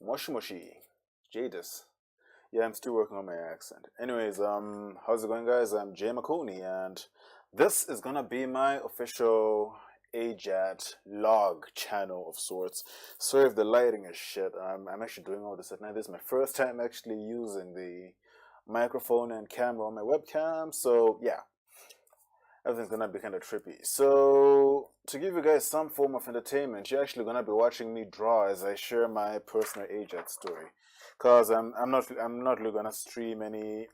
Moshi Moshi, Jadis. Yeah, I'm still working on my accent. Anyways, how's it going, guys? I'm Jay McConey, and this is gonna be my official AJATT log channel of sorts. Sorry if the lighting is shit. I'm actually doing all this at night. This is my first time actually using the microphone and camera on my webcam, so yeah, everything's gonna be kind of trippy. So to give you guys some form of entertainment, you're actually gonna be watching me draw as I share my personal AJATT story. Cause I'm not really gonna stream any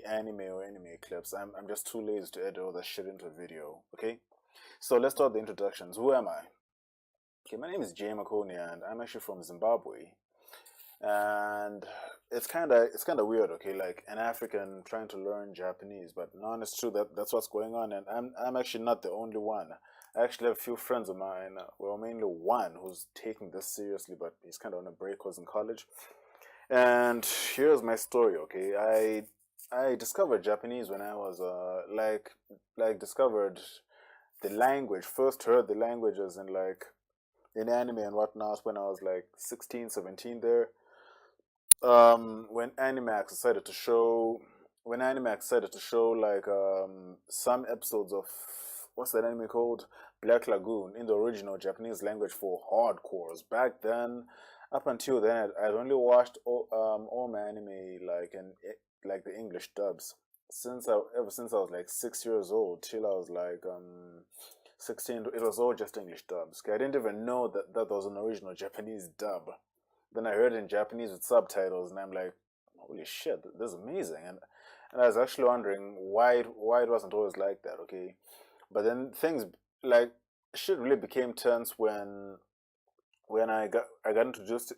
anime or anime clips. I'm just too lazy to edit all that shit into a video. Okay, so let's start the introductions. Who am I? Okay, my name is Jay McConey, and I'm actually from Zimbabwe. And it's kind of weird, okay, like an African trying to learn Japanese, but no, it's true that that's what's going on, and I'm actually not the only one. I actually have a few friends of mine, well, mainly one who's taking this seriously, but he's kind of on a break because in college. And here's my story, okay. I discovered Japanese when I was like discovered the language, first heard the languages in anime and whatnot when I was like 16, 17 there. When Animax decided to show some episodes of what's that anime called, Black Lagoon, in the original Japanese language for hardcores. Back then, up until then, I'd only watched all my anime like the English dubs ever since I was like 6 years old till I was like 16. It was all just English dubs. Okay, I didn't even know that was an original Japanese dub. Then I heard it in Japanese with subtitles, and I'm like, holy shit, this is amazing. And I was actually wondering why it wasn't always like that. Okay, but then things like shit really became tense when I got introduced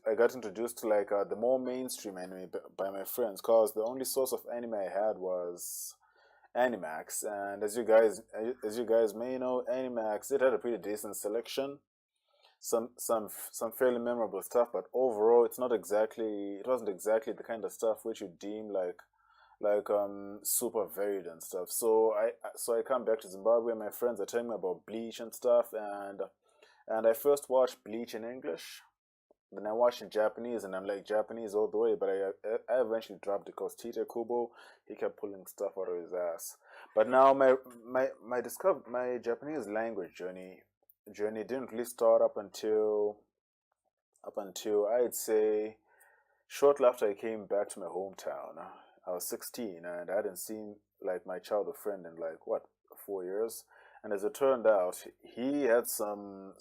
to like the more mainstream anime by my friends, cause the only source of anime I had was Animax, and as you guys may know, Animax, it had a pretty decent selection, some fairly memorable stuff, but overall it wasn't exactly the kind of stuff which you deem like super varied and stuff. So I come back to Zimbabwe, and my friends are telling me about Bleach and stuff, and I first watched Bleach in English. Then I watched in Japanese, and I'm like Japanese all the way. But I eventually dropped it because Tite Kubo, he kept pulling stuff out of his ass. But now my Japanese language journey didn't really start up until I'd say shortly after I came back to my hometown. I was 16, and I hadn't seen like my childhood friend in like what, 4 years. And as it turned out, he had some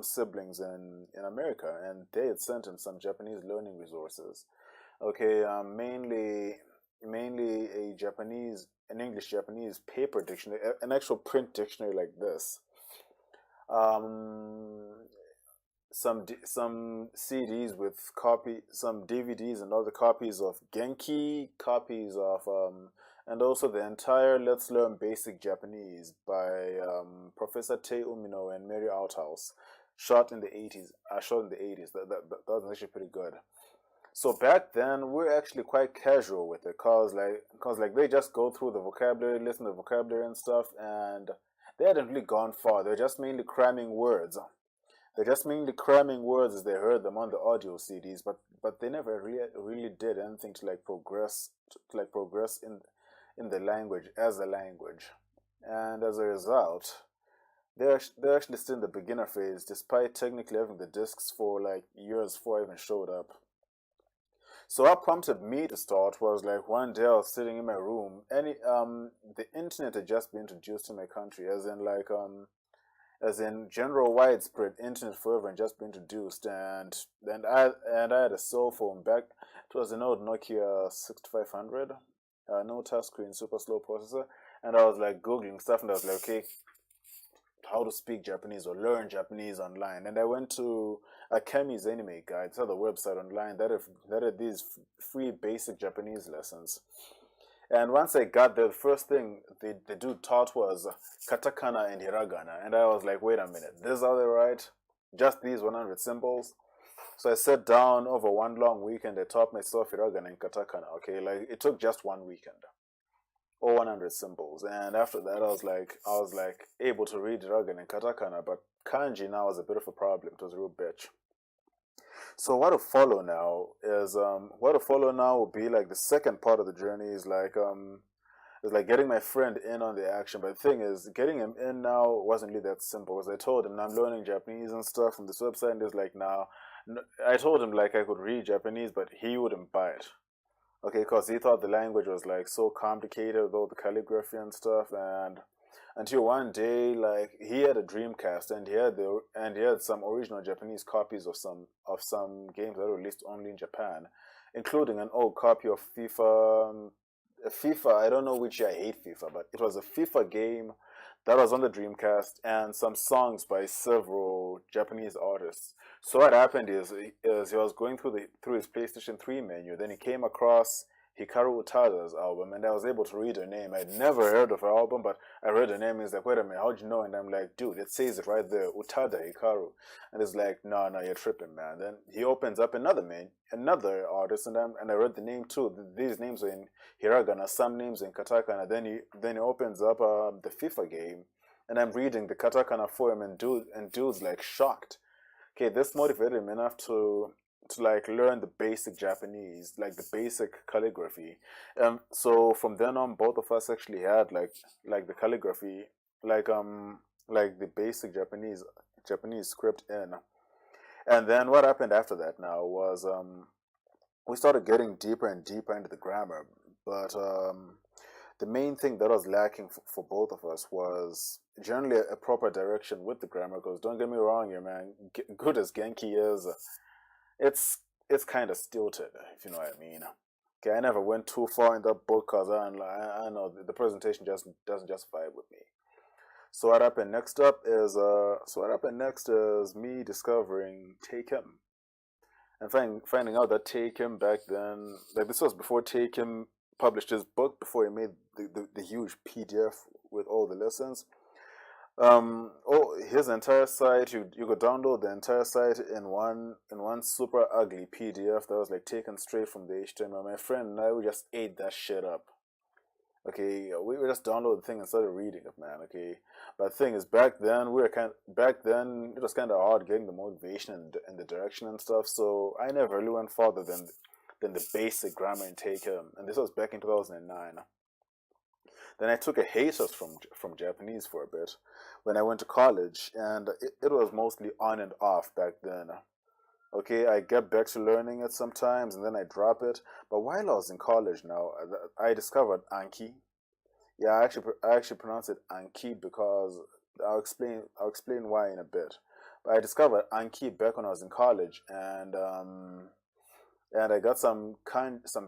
siblings in America, and they had sent him some Japanese learning resources. Okay, mainly an English Japanese paper dictionary, an actual print dictionary like this. Um, some CDs with some DVDs and other copies of Genki, copies of and also the entire Let's Learn Basic Japanese by Professor Tei Umino and Mary Outhouse, shot in the 80s. Shot in the 80s. That was actually pretty good. So back then, we're actually quite casual with it, cause like they just go through the vocabulary, listen to the vocabulary and stuff, and they hadn't really gone far. They're just mainly cramming words. They're just mainly cramming words as they heard them on the audio CDs, but they never really did anything to progress in the language as a language, and as a result, they're actually still in the beginner phase, despite technically having the discs for like years before I even showed up. So what prompted me to start was like one day I was sitting in my room. The internet had just been introduced to my country, as in general widespread internet forever and just been introduced, and I had a cell phone back. It was an old Nokia 6500, no touchscreen, super slow processor, and I was like googling stuff, and I was like, okay, how to speak Japanese or learn Japanese online. And I went to Akemi's Anime Guide, it's other website online that had these free basic Japanese lessons. And once I got there, the first thing the dude taught was katakana and hiragana. And I was like, wait a minute, this is how they write? Just these 100 symbols? So I sat down over one long weekend. I taught myself hiragana and katakana. Okay, like it took just one weekend, all 100 symbols. And after that, I was like able to read hiragana and katakana, but kanji now was a bit of a problem. It was a real bitch. So what to follow now will be like the second part of the journey is like getting my friend in on the action. But the thing is, getting him in now wasn't really that simple. Because I told him, I'm learning Japanese and stuff from this website, and he's like, now, I told him like I could read Japanese, but he wouldn't buy it. Okay, because he thought the language was like so complicated with all the calligraphy and stuff, and until one day, like he had a Dreamcast and he had some original Japanese copies of some games that were released only in Japan, including an old copy of FIFA. I don't know which year. I hate FIFA, but it was a FIFA game that was on the Dreamcast and some songs by several Japanese artists. So what happened is he was going through his PlayStation 3 menu. Then he came across Hikaru Utada's album, and I was able to read her name. I'd never heard of her album, but I read her name. He's like, "Wait a minute, how'd you know?" And I'm like, "Dude, it says it right there, Utada Hikaru." And it's like, "No, no, you're tripping, man." Then he opens up another artist, and I read the name too. These names are in hiragana, some names in katakana. Then he opens up the FIFA game, and I'm reading the katakana for him, and dude's like shocked. Okay, this motivated him enough to like learn the basic Japanese, like the basic calligraphy. So from then on, both of us actually had like the calligraphy, like like the basic Japanese script in. And then what happened after that now was we started getting deeper and deeper into the grammar, but the main thing that was lacking for both of us was generally a proper direction with the grammar. Because don't get me wrong here, man. Good as Genki is, it's it's kind of stilted, if you know what I mean. Okay, I never went too far in that book because I know the presentation just doesn't justify it with me. So what happened next is me discovering Take Him and finding out that Take Him back then, like this was before Take Him published his book, before he made the huge PDF with all the lessons. Oh, his entire site, you could download the entire site in one super ugly PDF that was like taken straight from the HTML. My friend and I, we just ate that shit up. Okay, we just downloaded the thing and started reading it, man. Okay, but the thing is, back then it was kind of hard getting the motivation and the direction and stuff. So I never really went farther than the basic grammar and Take Him, and this was back in 2009. Then I took a hiatus from Japanese for a bit when I went to college, and it was mostly on and off back then. Okay, I get back to learning it sometimes, and then I drop it. But while I was in college now, I discovered Anki. Yeah, I actually pronounce it Anki because I'll explain why in a bit. But I discovered Anki back when I was in college, and I got some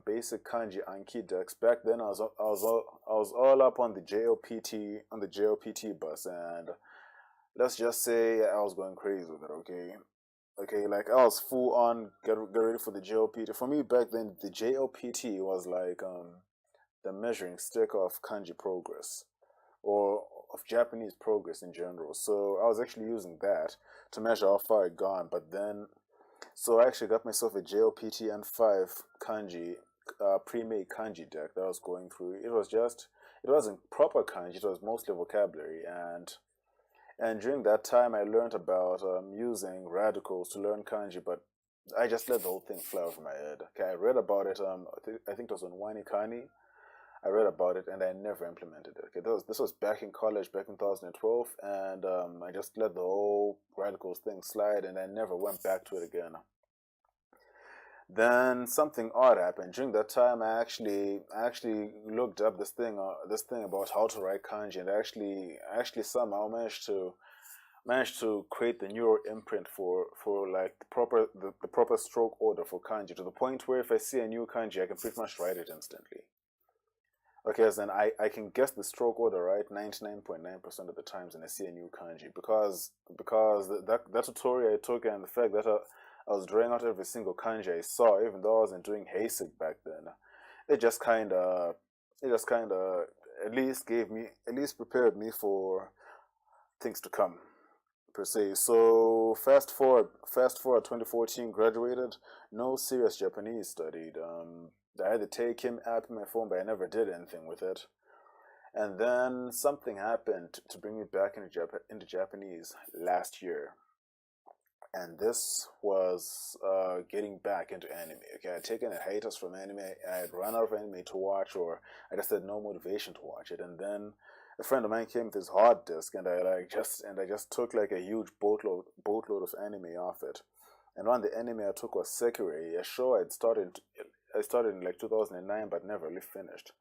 basic kanji Anki decks. Back then, I was all up on the JOPT bus, and let's just say I was going crazy with it. Okay, like I was full on get ready for the JOPT. For me back then, the JOPT was like the measuring stick of kanji progress, or of Japanese progress in general. So I was actually using that to measure how far I'd gone. But then, so I actually got myself a JOPT N5 kanji, pre-made kanji deck that I was going through. It wasn't proper kanji. It was mostly vocabulary, and during that time, I learned about using radicals to learn kanji, but I just let the whole thing fly over my head. Okay, I read about it. I think it was on Wanikani. I read about it and I never implemented it. Okay, this was back in college, back in 2012, and I just let the whole radicals thing slide, and I never went back to it again. Then something odd happened. During that time, I actually looked up this thing about how to write kanji, and I actually somehow managed to create the neural imprint for like the proper stroke order for kanji, to the point where if I see a new kanji, I can pretty much write it instantly. Okay, as then I can guess the stroke order right 99.9% of the times when I see a new kanji, because that tutorial I took, and the fact that I was drawing out every single kanji I saw, even though I wasn't doing HASIC back then. It just kind of at least prepared me for things to come, per se. So fast forward 2014, graduated, no serious Japanese studied. I had the Take Him app in my phone, but I never did anything with it. And then something happened to bring me back into Japanese last year. and this was getting back into anime. Okay, I'd taken a hiatus from anime. I had run out of anime to watch, or I just had no motivation to watch it. And then a friend of mine came with his hard disk, and I just took like a huge boatload of anime off it. And one of the anime I took was Sekirei, a show I started in like 2009, but never really finished.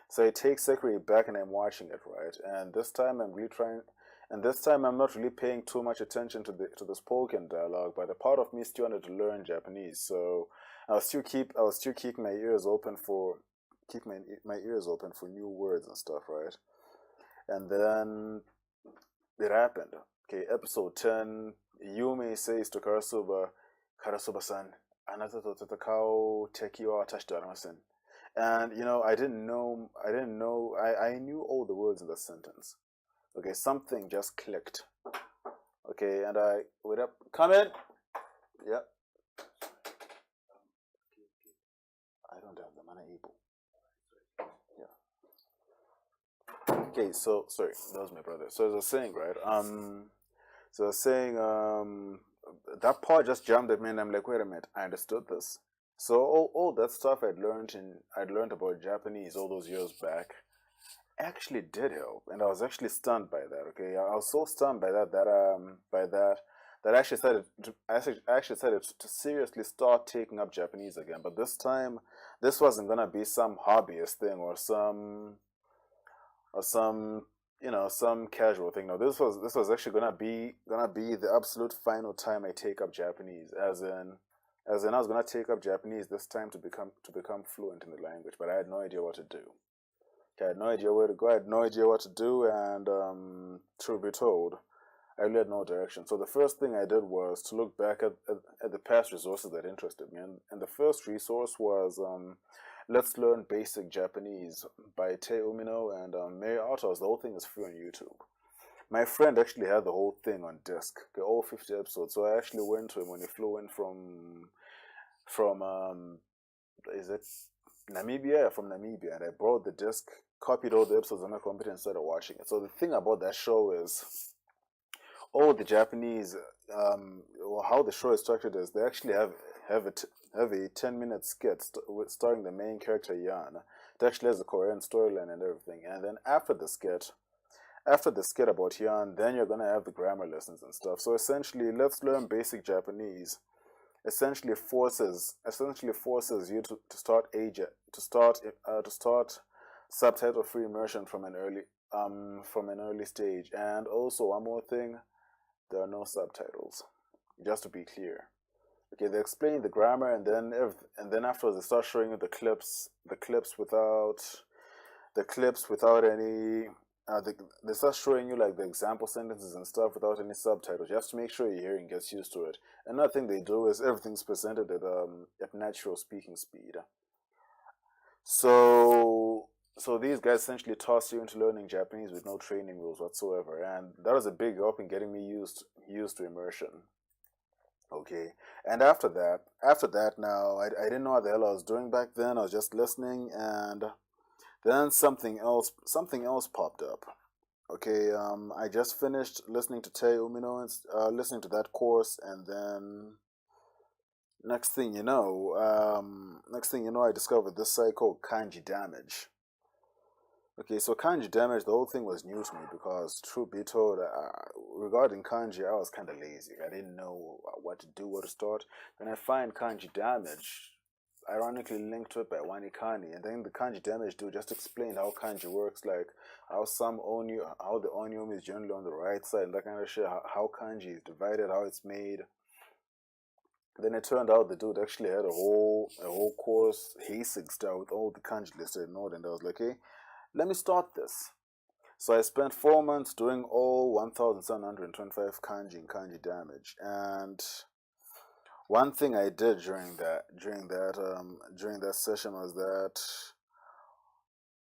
So I take Sekirei back and I'm watching it, right? And this time I'm really trying, and this time I'm not really paying too much attention to the spoken dialogue, but a part of me still wanted to learn Japanese. So I was still keeping my ears open for my ears open for new words and stuff, right? And then it happened. Okay, episode 10. Yume says to Karasuba-san, "Anata to tatakao teki wa watashi to arimasen." And I knew all the words in the sentence. Okay, something just clicked. Okay, and I wait up, come in. Yep. I don't have them, unable. Yeah. Okay, so sorry, that was my brother. So as I was saying, right? So I was saying, that part just jumped at me, and I'm like, wait a minute, I understood this. So all that stuff I'd learned about Japanese all those years back actually did help, and I was actually stunned by that. Okay, I was so stunned by that I actually started to seriously start taking up Japanese again. But this time, this wasn't gonna be some hobbyist thing or some some casual thing. No, this was actually gonna be the absolute final time I take up Japanese, as in I was gonna take up Japanese this time to become fluent in the language, but I had no idea what to do. I had no idea where to go. I had no idea what to do, and truth be told, I really had no direction. So the first thing I did was to look back at the past resources that interested me, and the first resource was Let's Learn Basic Japanese by Tei Umino and Mary Autos. The whole thing is free on YouTube. My friend actually had the whole thing on disc, okay, all 50 episodes. So I actually went to him when he flew in from is it Namibia? From Namibia, and I brought the disc, copied all the episodes on my computer, and started watching it. So the thing about that show is all the Japanese, or how the show is structured is they actually have a 10-minute skit starring the main character Yan. It actually has a coherent storyline and everything. And then after the skit about Yan, then you're gonna have the grammar lessons and stuff. So essentially, Let's Learn Basic Japanese essentially forces you to start subtitle free immersion from an early stage. And also one more thing, there are no subtitles, just to be clear. Okay, they explain the grammar, and then afterwards they start showing you the clips without any. They start showing you like the example sentences and stuff without any subtitles, just to make sure your hearing gets used to it. Another thing they do is everything's presented at natural speaking speed. So these guys essentially toss you into learning Japanese with no training rules whatsoever, and that was a big help in getting me used to immersion. Okay, and after that, now I didn't know what the hell I was doing back then. I was just listening, and then something else popped up. Okay, I just finished listening to Tei Umino and listening to that course, and then next thing you know, I discovered this site called Kanji Damage. Okay, so kanji damage, the whole thing was new to me because, truth be told, regarding kanji, I was kind of lazy. I didn't know what to do, where to start. Then I find kanji damage, ironically linked to it by Wanikani, and then the kanji damage dude just explained how kanji works, like how how the onion is generally on the right side, and that kind of shit, how kanji is divided, how it's made. Then it turned out the dude actually had a whole course, Heisig style, with all the kanji listed in order, and I was like, hey, let me start this. So I spent 4 months doing all 1,725 kanji and kanji damage. And one thing I did during that session was that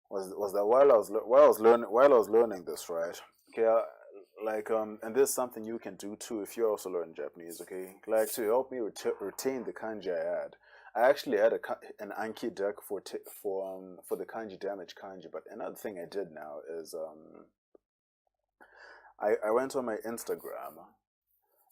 while I was learning this, right? Okay, and there's something you can do too if you're also learning Japanese. Okay, like to help me retain the kanji I had. I actually had an Anki deck for the kanji damage kanji, but another thing I did now is I went on my Instagram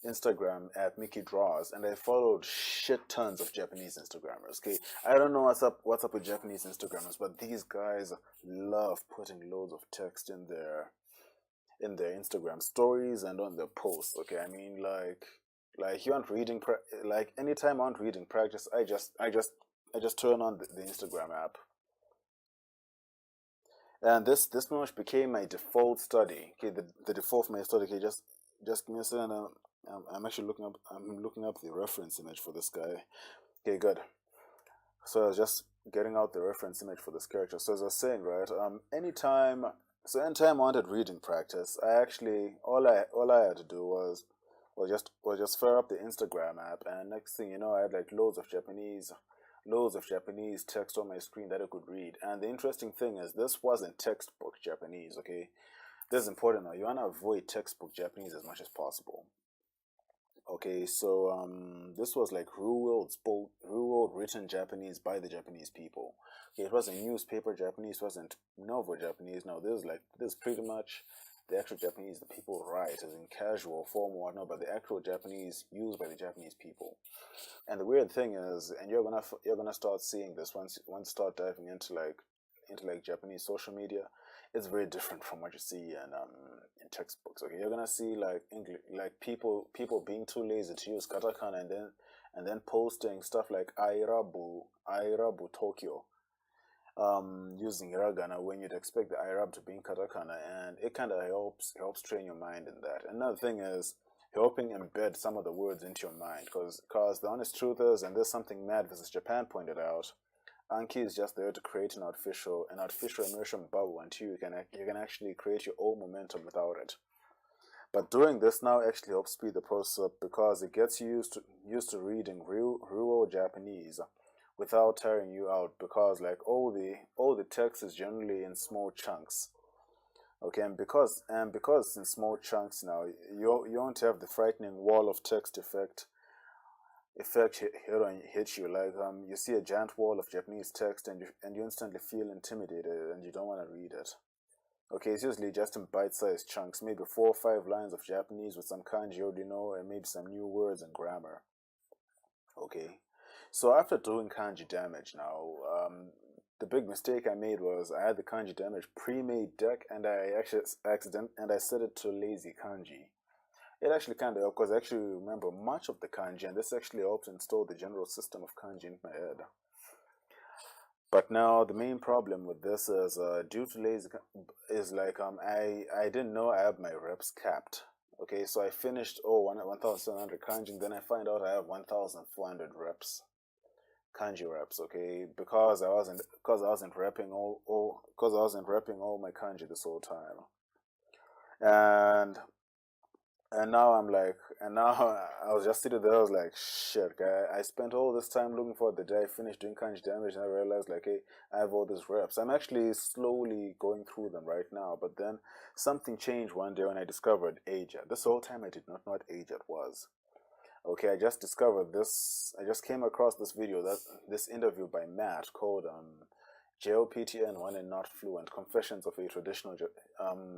Instagram at Mickey Draws, and I followed shit tons of Japanese Instagrammers. Okay, I don't know what's up with Japanese Instagrammers, but these guys love putting loads of text in their Instagram stories and on their posts. Okay, I mean like you aren't reading like anytime I want reading practice, I just turn on the Instagram app, and this pretty much became my default study. Okay, the default for my study. Okay, just give me a second. I'm actually looking up the reference image for this guy. Okay, good. So I was just getting out the reference image for this character. So as I was saying, right, anytime I wanted reading practice, I actually all I had to do was just fire up the Instagram app, and next thing you know, I had like loads of Japanese text on my screen that I could read. And the interesting thing is, this wasn't textbook Japanese. Okay, this is important now. You want to avoid textbook Japanese as much as possible. Okay, so this was like real world written Japanese by the Japanese people. Okay, it wasn't newspaper Japanese, wasn't novel Japanese. No, this is pretty much the actual Japanese the people write, as in casual form or whatnot, but the actual Japanese used by the Japanese people. And the weird thing is, and you're gonna start seeing this once you start diving into like Japanese social media. It's very different from what you see in textbooks. Okay, you're gonna see like English, like people being too lazy to use katakana, and then posting stuff like airabu Tokyo, using hiragana when you'd expect the irab to be in katakana, and it kind of helps train your mind in that. Another thing is helping embed some of the words into your mind, because the honest truth is, and there's something Mad versus Japan pointed out, Anki is just there to create an artificial immersion bubble until you can actually create your own momentum without it. But doing this now actually helps speed the process up, because it gets you used to reading real Japanese without tiring you out, because like all the text is generally in small chunks. Okay, and because it's in small chunks now, you won't have the frightening wall of text effect hit you, like you see a giant wall of Japanese text, and you instantly feel intimidated and you don't want to read it. Okay, it's usually just in bite-sized chunks, maybe 4 or 5 lines of Japanese with some kanji you already know, and maybe some new words and grammar. Okay, so after doing kanji damage now, the big mistake I made was I had the kanji damage pre-made deck, and I actually I set it to lazy kanji. It actually kind of helped, because I actually remember much of the kanji, and this actually helped install the general system of kanji in my head. But now the main problem with this is, due to lazy is like I didn't know I have my reps capped. Okay, so I finished 1,700 kanji, and then I find out I have 1,400 reps, kanji reps. Okay, because I wasn't repping all my kanji this whole time, and and now I was just sitting there. I was like, shit, guy. I spent all this time looking for the day I finished doing kanji damage, and I realized, like, hey, I have all these reps. I'm actually slowly going through them right now. But then something changed one day when I discovered AJATT. This whole time I did not know what AJATT was. Okay, I just discovered this. I just came across this interview by Matt called JOPTN One and Not Fluent: Confessions of a Traditional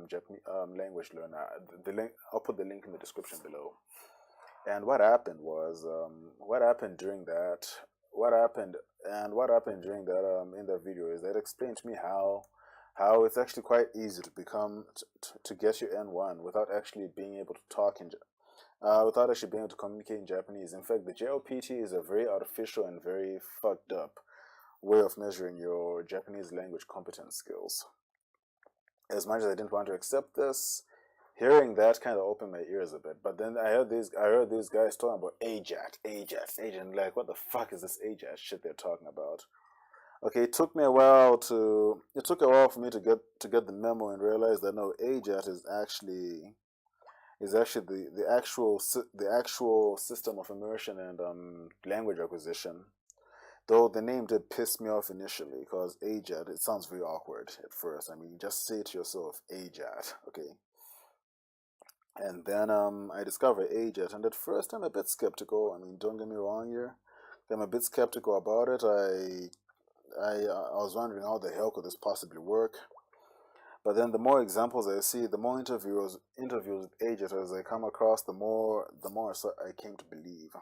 Japanese Language Learner. The link, I'll put the link in the description below. And what happened during that, what happened during that in that video is that it explained to me how it's actually quite easy to to get your N1 without actually being able to without actually being able to communicate in Japanese. In fact, the JOPT is a very artificial and very fucked up way of measuring your Japanese language competence skills. As much as I didn't want to accept this, hearing that kind of opened my ears a bit. But then I heard these guys talking about AJATT, and like, what the fuck is this AJATT shit they're talking about? Okay, it took a while for me to get the memo and realize that no, AJATT is actually the actual system of immersion and language acquisition. Though the name did piss me off initially, because AJATT, it sounds very awkward at first. I mean, just say to yourself, AJATT, okay? And then I discovered AJATT, and at first I'm a bit skeptical. I mean, don't get me wrong here. I'm a bit skeptical about it. I was wondering how the hell could this possibly work. But then the more examples I see, the more interviews with AJATTers I come across, the more so I came to believe.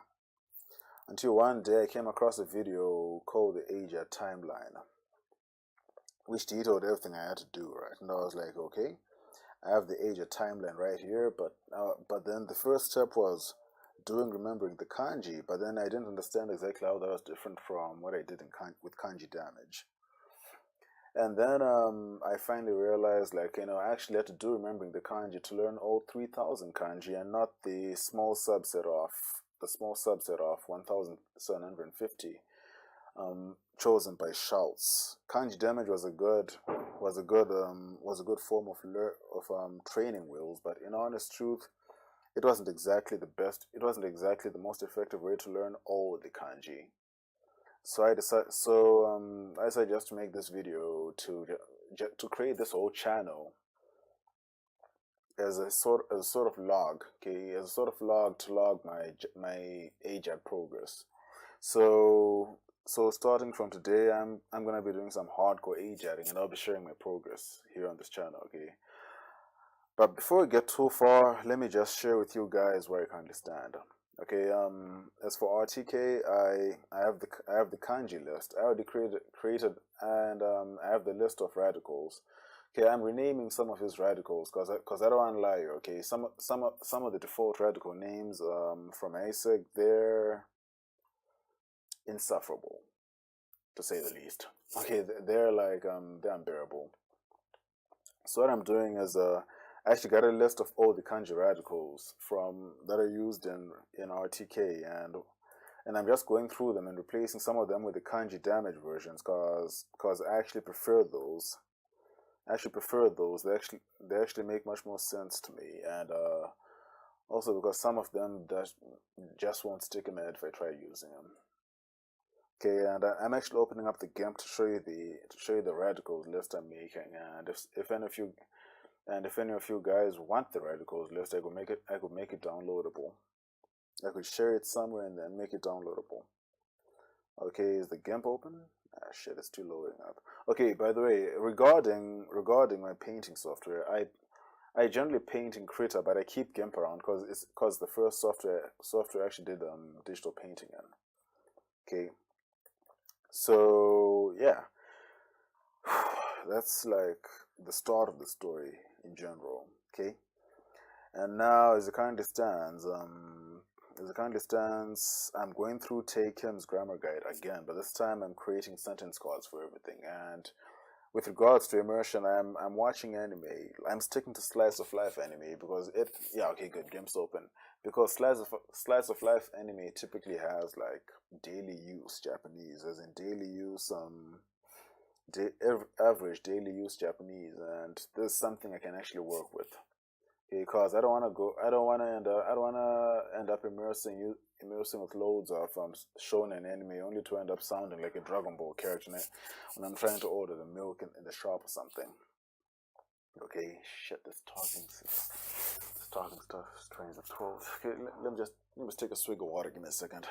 Until one day I came across a video called the AJATT timeline, which detailed everything I had to do, right? And I was like, okay, I have the AJATT timeline right here, but then the first step was remembering the kanji, but then I didn't understand exactly how that was different from what I did with kanji damage. And then I finally realized, like, I actually had to do remembering the kanji to learn all 3,000 kanji and not the small subset of 1,750 chosen by shouts. Kanji damage was a good form of training wheels, but in honest truth, it wasn't exactly the best. It wasn't exactly the most effective way to learn all the kanji. So I decided just to make this video to create this whole channel as a sort of log, okay, as a sort of log to log my AJATT progress. So starting from today, I'm gonna be doing some hardcore AJATting, and I'll be sharing my progress here on this channel, okay. But before we get too far, let me just share with you guys where I currently stand. Okay, as for RTK, I have the kanji list. I already created and I have the list of radicals. Okay, I'm renaming some of his radicals because I don't want to lie. Okay, some of the default radical names from ASIC, they're insufferable, to say the least. Okay, they're like they're unbearable. So what I'm doing is I actually got a list of all the kanji radicals that are used in RTK, and I'm just going through them and replacing some of them with the kanji damage versions because I actually prefer those. They actually make much more sense to me, and also because some of them just won't stick in my head if I try using them. Okay, and I'm actually opening up the GIMP to show you the radicals list I'm making, and if any of you guys want the radicals list, I could make it downloadable. I could share it somewhere and then make it downloadable. Okay, is the GIMP open? Ah, shit, it's still loading up. Okay, by the way, regarding my painting software, I generally paint in Krita, but I keep GIMP around because the first software actually did digital painting in. Okay, so yeah, that's like the start of the story in general. Okay, and now as it currently stands, I'm going through Tay Kim's grammar guide again, but this time I'm creating sentence cards for everything. And with regards to immersion, I'm watching anime. I'm sticking to slice of life anime because okay, good, GIMP's open, because slice of life anime typically has like daily use Japanese, as in daily use average daily use Japanese, and this is something I can actually work with. Because I don't want to end up immersing with loads of shonen anime only to end up sounding like a Dragon Ball character when I'm trying to order the milk in the shop or something. Okay, shit, this talking stuff strains the throat. Okay, let me just take a swig of water. Give me a second.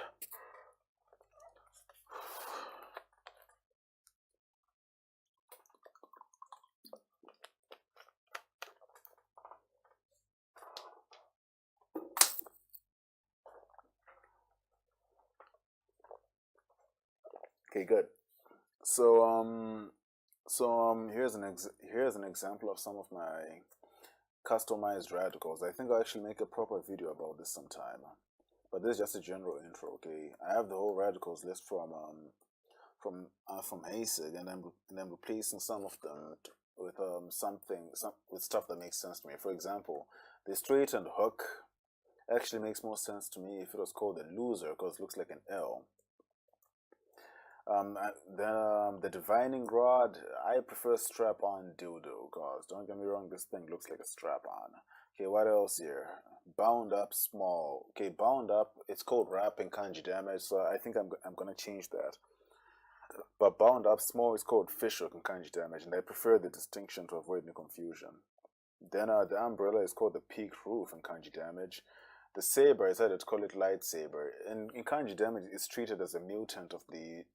Okay, good. So here's an example of some of my customized radicals. I think I'll actually make a proper video about this sometime. But this is just a general intro. Okay, I have the whole radicals list from ASIC, and I'm replacing some of them with with stuff that makes sense to me. For example, the straightened hook actually makes more sense to me if it was called a loser because it looks like an L. The divining rod, I prefer strap-on dildo because don't get me wrong, this thing looks like a strap-on. Okay, what else here? Bound up small. Okay, bound up, it's called wrapping kanji damage, so I think I'm gonna change that. But bound up small is called fishhook in kanji damage, and I prefer the distinction to avoid any confusion. Then the umbrella is called the peaked roof in kanji damage. The saber, I decided to call it lightsaber. In kanji damage, it's treated as a mutant of the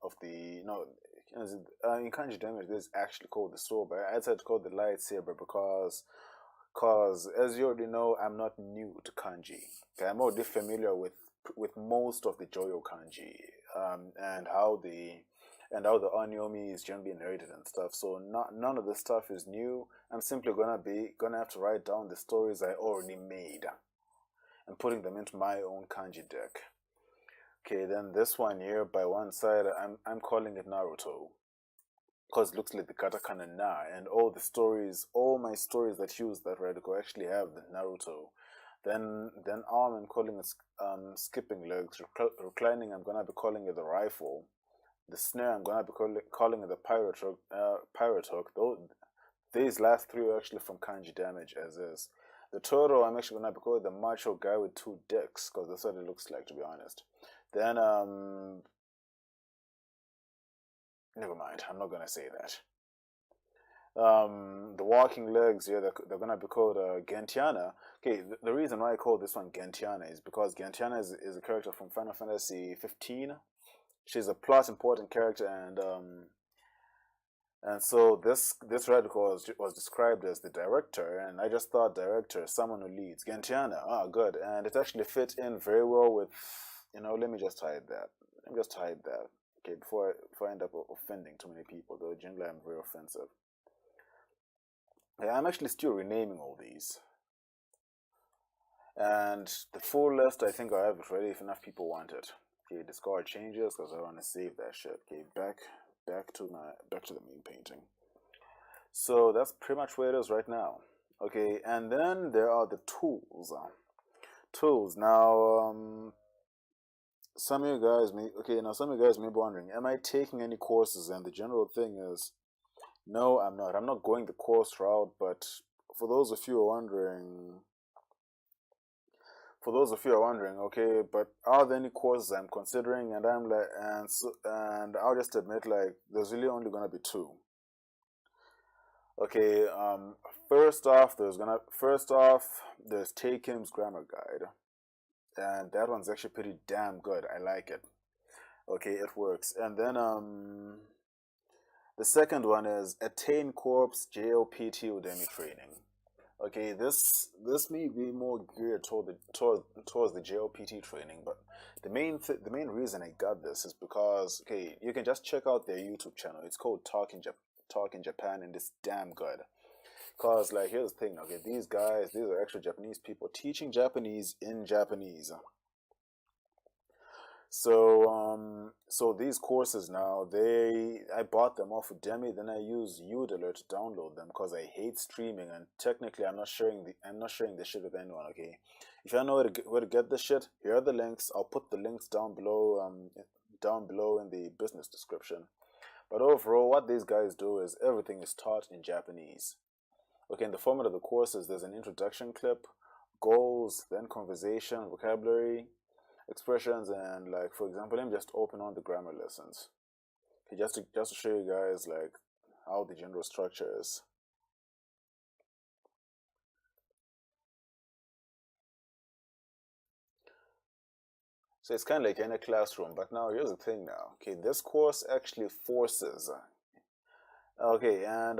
in kanji damage, this is actually called the sword, but I decided to call it the lightsaber because as you already know, I'm not new to kanji. Okay, I'm already familiar with most of the Joyo kanji, and how the onyomi is generally narrated and stuff. So none of this stuff is new. I'm simply gonna have to write down the stories I already made and putting them into my own kanji deck. Okay, then this one here by one side, I'm calling it Naruto because it looks like the katakana na, and all my stories that use that radical actually have the Naruto. Then arm, I'm calling it skipping legs. Reclining, I'm gonna be calling it the rifle. The snare, I'm gonna be calling it the pirate hook. Though these last three are actually from kanji damage as is. The turtle, I'm actually gonna be calling the macho guy with two dicks because that's what it looks like, to be honest. Then never mind, I'm not gonna say that. The walking legs, yeah, they're gonna be called Gentiana. Okay, the reason why I call this one Gentiana is because Gentiana is a character from Final Fantasy 15. She's a plot important character, and so this radical was described as the director, and I just thought director, someone who leads. Gentiana, good, and it actually fit in very well with, let me just hide that. Let me just hide that. Okay, before I end up offending too many people, though generally I'm very offensive. Yeah, I'm actually still renaming all these. And the full list, I think I have it ready if enough people want it. Okay, discard changes because I want to save that shit. Okay, back to the main painting. So that's pretty much where it is right now. Okay, and then there are the tools. Now, some of you guys may be wondering, am I taking any courses? And the general thing is, no, I'm not. I'm not going the course route, but for those of you who are wondering, okay, but are there any courses I'm considering? And I'm like, and I'll just admit, like, there's really only gonna be two. Okay, first off, there's Tay Kim's grammar guide, and that one's actually pretty damn good. I like it. Okay, it works. And then the second one is ATTAINCORP's JLPT Udemy training. Okay, this may be more geared towards the JLPT training, but the main reason I got this is because, okay, you can just check out their YouTube channel. It's called Talk in Japan, and it's damn good. Cause, like, here's the thing. Okay, these are actual Japanese people teaching Japanese in Japanese. So these courses now, I bought them off Udemy, then I use Udemy to download them because I hate streaming, and technically I'm not sharing this shit with anyone. Okay, if you don't know where to get this shit, here are the links. I'll put the links down below in the business description. But overall, what these guys do is everything is taught in Japanese. Okay, in the format of the courses, there's an introduction clip, goals, then conversation, vocabulary, expressions, and, like, for example, let me just open on the grammar lessons. Okay, just to show you guys, like, how the general structure is. So it's kind of like in a classroom, but now here's the thing now. Okay, this course actually forces. Okay, and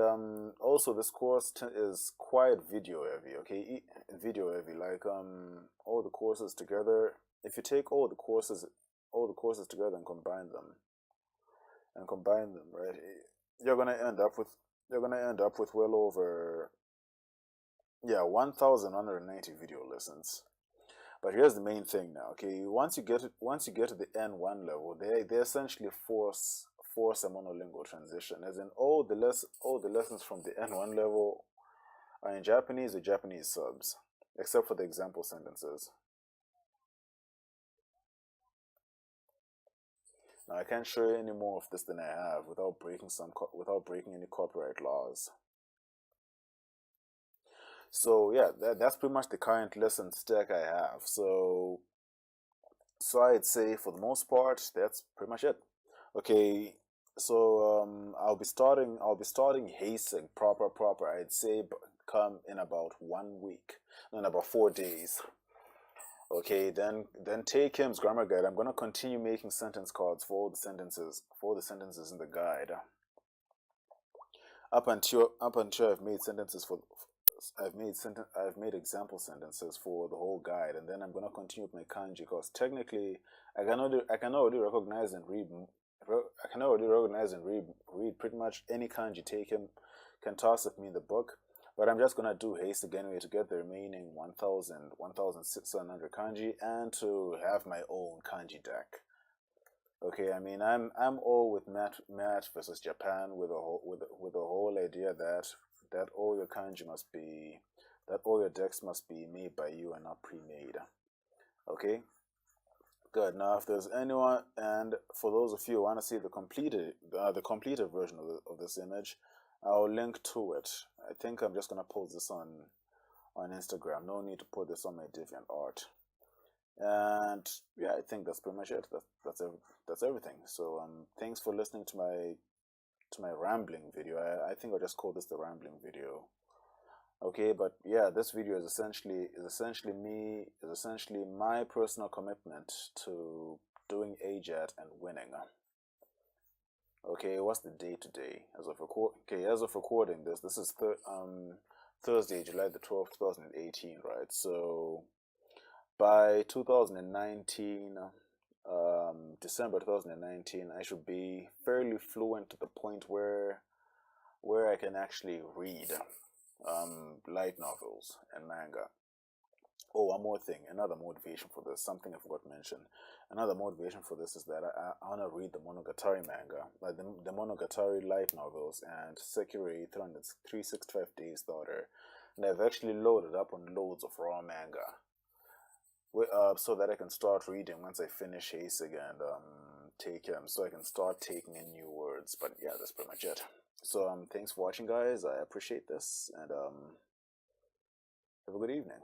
also this course is quite video heavy. Okay, video heavy. Like all the courses together. If you take all the courses together and combine them, right, you're gonna end up with well over 1,190 video lessons. But here's the main thing now. Okay, once you get to the N1 level, they essentially force a monolingual transition, as in all the lessons from the N1 level are in Japanese or Japanese subs, except for the example sentences. Now I can't show you any more of this than I have without breaking any copyright laws. So yeah, that's pretty much the current lesson stack I have. So I'd say for the most part that's pretty much it. Okay, so I'll be starting Heisig proper. I'd say come in about 1 week, in about 4 days. Okay, then take him's grammar guide. I'm gonna continue making sentence cards for all the sentences in the guide. Up until I've made sentences for I've made example sentences for the whole guide, and then I'm gonna continue with my kanji because technically I can already recognize and read read pretty much any kanji take him can toss at me in the book. But I'm just gonna do haste anyway to get the remaining 1,600 kanji and to have my own kanji deck. Okay, I mean I'm all with Matt versus Japan with the whole idea that all your kanji must be that all your decks must be made by you and not pre-made. Okay, good. Now, if there's anyone, and for those of you who want to see the completed version of this image, I'll link to it. I think I'm just gonna post this on Instagram. No need to put this on my DeviantArt. And yeah, I think that's pretty much it. That's everything. So thanks for listening to my rambling video. I think I'll just call this the rambling video. Okay, but yeah, this video is essentially my personal commitment to doing AJATT and winning. Okay, what's the date today? As of recording this, this is Thursday, July the 12th, 2018, right? So by 2019, December 2019, I should be fairly fluent to the point where I can actually read light novels and manga. Oh, one more thing, another motivation for this, something I forgot to mention. Another motivation for this is that I want to read the Monogatari manga, like the Monogatari light novels and Sekiro 365 Days Daughter. And I've actually loaded up on loads of raw manga so that I can start reading once I finish Hasig and take him, so I can start taking in new words. But yeah, that's pretty much it. So thanks for watching, guys. I appreciate this, and have a good evening.